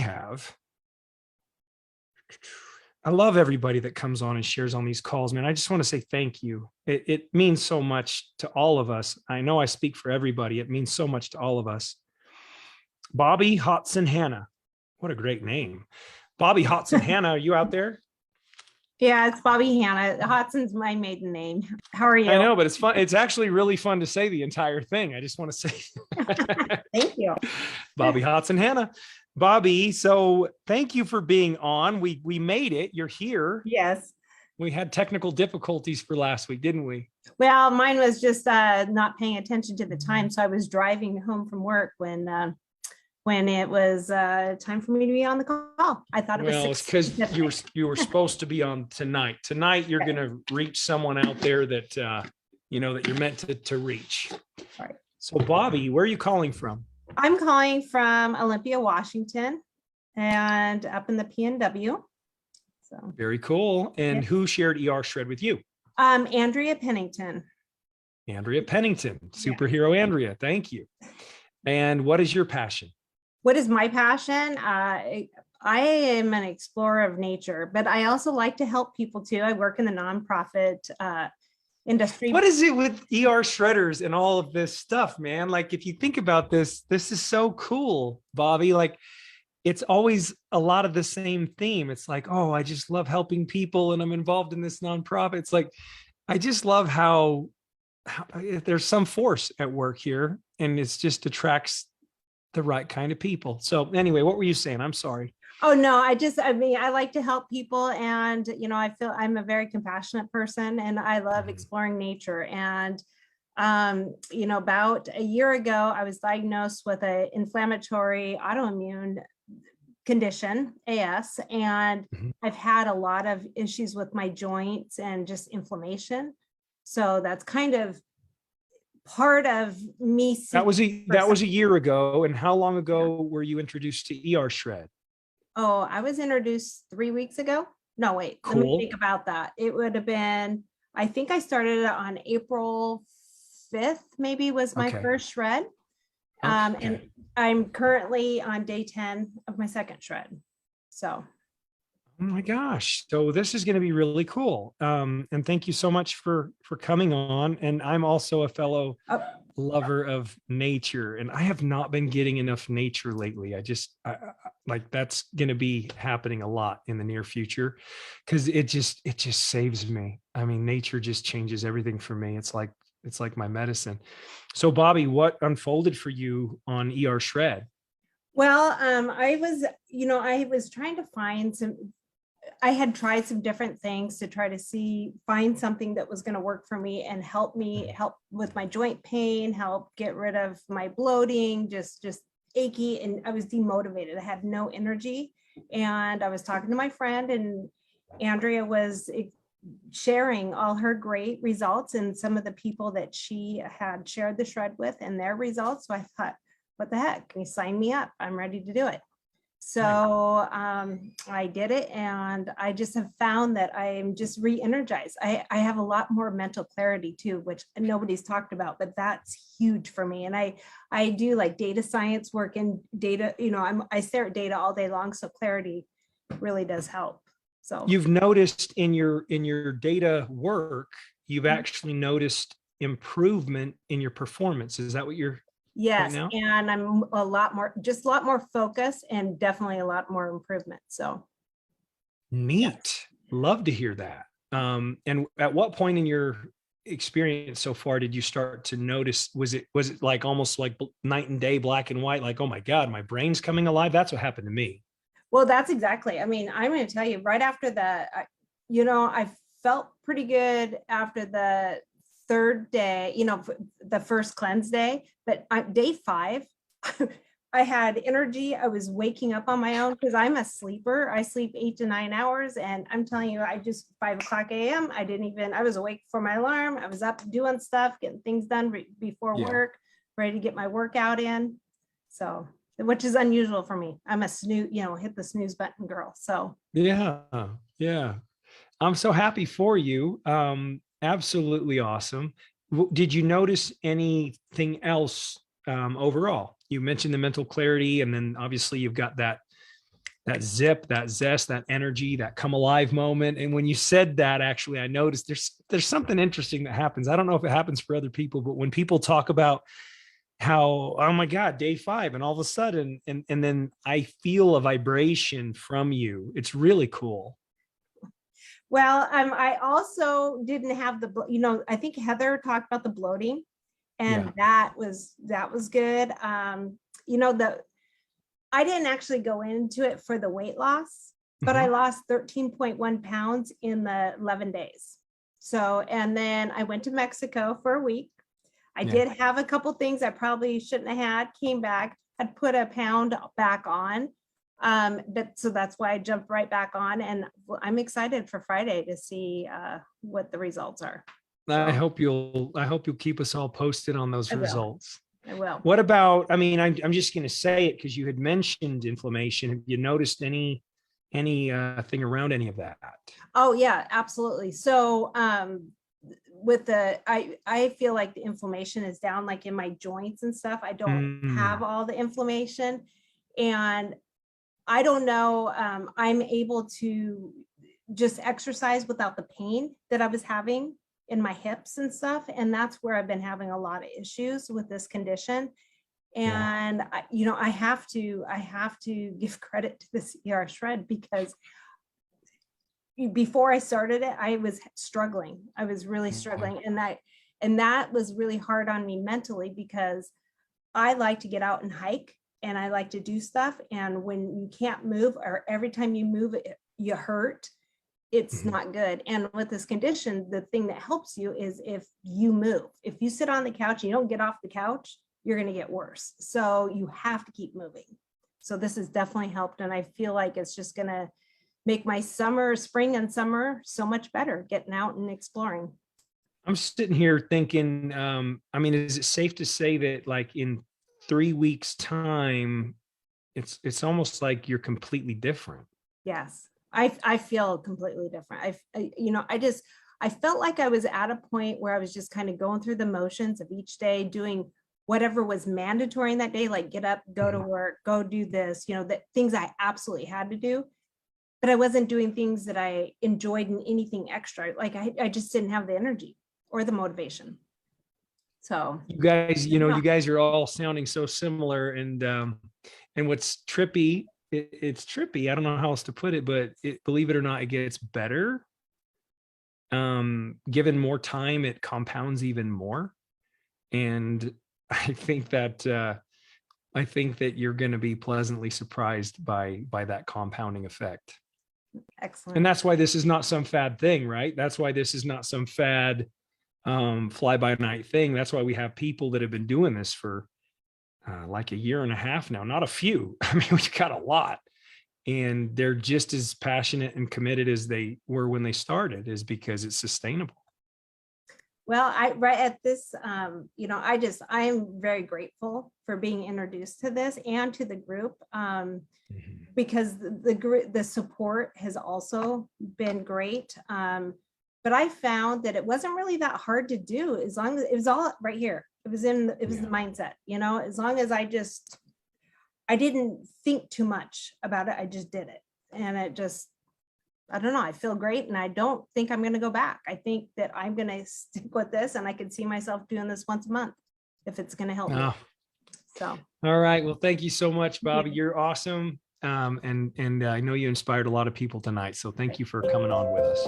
have, I love everybody that comes on and shares on these calls, man. I just want to say thank you. It means so much to all of us. I know I speak for everybody. It means so much to all of us. Bobby Hotson Hanna. What a great name. Bobby Hotson Hanna, are you out there? Yeah, it's Bobby Hanna. Hotson's my maiden name. How are you? I know, but it's fun. It's actually really fun to say the entire thing. I just want to say thank you. Bobby Hotson Hanna. Bobby, so thank you for being on. We made it. You're here. Yes. We had technical difficulties for last week, didn't we? Well, mine was just not paying attention to the time. So I was driving home from work when it was time for me to be on the call. I thought it was. Well, it's because you were supposed to be on tonight. Tonight, you're going to reach someone out there that that you're meant to reach. All right. So, Bobby, where are you calling from? I'm calling from Olympia, Washington, and up in the PNW. So very cool. And who shared ER Shred with you? Andrea Pennington. Andrea Pennington, superhero Andrea. Thank you. And what is your passion? What is my passion? I am an explorer of nature, but I also like to help people too. I work in the nonprofit industry. What is it with ER shredders and all of this stuff, man? Like, if you think about this is so cool, Bobby. Like, it's always a lot of the same theme. It's like, oh, I just love helping people and I'm involved in this nonprofit. It's like, I just love how there's some force at work here and it's just attracts the right kind of people. So anyway, what were you saying? I'm sorry. Oh, no, I like to help people. And, I feel I'm a very compassionate person and I love exploring nature. And, about a year ago, I was diagnosed with an inflammatory autoimmune condition, AS, and I've had a lot of issues with my joints and just inflammation. So that's kind of part of me. That was a year ago. And how long ago were you introduced to ER Shred? Oh, I was introduced 3 weeks ago. No, wait, cool. Let me think about that. It would have been, I think I started it on April 5th, maybe was my first shred. And I'm currently on day 10 of my second shred. So. Oh my gosh. So this is going to be really cool. And thank you so much for coming on. And I'm also a fellow lover of nature and I have not been getting enough nature lately. I like that's going to be happening a lot in the near future because it just saves me. I mean, nature just changes everything for me. It's like my medicine. So Bobby, what unfolded for you on ER Shred? Well, I was trying to find I had tried some different things to try to find something that was going to work for me and help with my joint pain, help get rid of my bloating, just achy. And I was demotivated. I had no energy. And I was talking to my friend and Andrea was sharing all her great results and some of the people that she had shared the shred with and their results. So I thought, what the heck, can you sign me up? I'm ready to do it. So I did it and I just have found that I am just re-energized. I have a lot more mental clarity too, which nobody's talked about, but that's huge for me. And I do like data science work and data, I stare at data all day long. So clarity really does help. So you've noticed in your data work, you've actually noticed improvement in your performance. Is that what you're? Yes, right, and I'm a lot more focused and definitely a lot more improvement. So neat. Yes. Love to hear that. And at what point in your experience so far did you start to notice, was it like almost like night and day, black and white, like, oh my God, my brain's coming alive? That's what happened to me. Well, that's exactly. I mean, I'm going to tell you right after that, I felt pretty good after the third day, the first cleanse day, but day 5, I had energy. I was waking up on my own because I'm a sleeper. I sleep 8 to 9 hours. And I'm telling you, 5:00 a.m. I was awake for my alarm. I was up doing stuff, getting things done before work, ready to get my workout in. So, which is unusual for me. I'm a snooze, hit the snooze button girl. So yeah. I'm so happy for you. Absolutely awesome. Did you notice anything else overall? You mentioned the mental clarity, and then obviously you've got that that zip, that zest, that energy, that come alive moment. And when you said that, actually, I noticed there's something interesting that happens. I don't know if it happens for other people, but when people talk about how, oh my God, day 5, and all of a sudden, and then I feel a vibration from you. It's really cool. Well, I also didn't have I think Heather talked about the bloating, and that was good. I didn't actually go into it for the weight loss, but I lost 13.1 pounds in the 11 days. So, and then I went to Mexico for a week. I did have a couple things I probably shouldn't have had, came back, had put a pound back on. But so that's why I jumped right back on, and I'm excited for Friday to see what the results are. I hope you'll keep us all posted on those results. I will. What about, I mean, I'm just going to say it because you had mentioned inflammation. Have you noticed any thing around any of that? Oh yeah, absolutely. So with I feel like the inflammation is down, like in my joints and stuff. I don't have all the inflammation, and I don't know, I'm able to just exercise without the pain that I was having in my hips and stuff. And that's where I've been having a lot of issues with this condition. And I have to give credit to this ER shred, because before I started it, I was struggling. I was really struggling. And that was really hard on me mentally, because I like to get out and hike, and I like to do stuff. And when you can't move, or every time you move, you hurt, it's not good. And with this condition, the thing that helps you is if you move. If you sit on the couch and you don't get off the couch, you're going to get worse. So you have to keep moving. So this has definitely helped. And I feel like it's just going to make my spring and summer so much better, getting out and exploring. I'm sitting here thinking, I mean, is it safe to say that like in 3 weeks time, it's almost like you're completely different? Yes, I feel completely different. I felt like I was at a point where I was just kind of going through the motions of each day, doing whatever was mandatory in that day, like get up, go to work, go do this, the things I absolutely had to do. But I wasn't doing things that I enjoyed in anything extra. Like I just didn't have the energy or the motivation. So you guys are all sounding so similar, and what's trippy, it's trippy. I don't know how else to put it, but believe it or not, it gets better. Given more time, it compounds even more. And I think that you're going to be pleasantly surprised by that compounding effect. Excellent. And that's why this is not some fad thing, right? That's why this is not some fad fly by night thing. That's why we have people that have been doing this for like a year and a half now, not a few. I mean, we've got a lot, and they're just as passionate and committed as they were when they started, is because it's sustainable. Well, right at this, I am very grateful for being introduced to this and to the group, because the support has also been great. But I found that it wasn't really that hard to do, as long as it was all right here. It was the mindset, as long as I didn't think too much about it. I just did it. And I don't know, I feel great. And I don't think I'm going to go back. I think that I'm going to stick with this, and I can see myself doing this once a month if it's going to help me. So. All right. Well, thank you so much, Bobby. You're awesome. And I know you inspired a lot of people tonight. So thank you for coming on with us.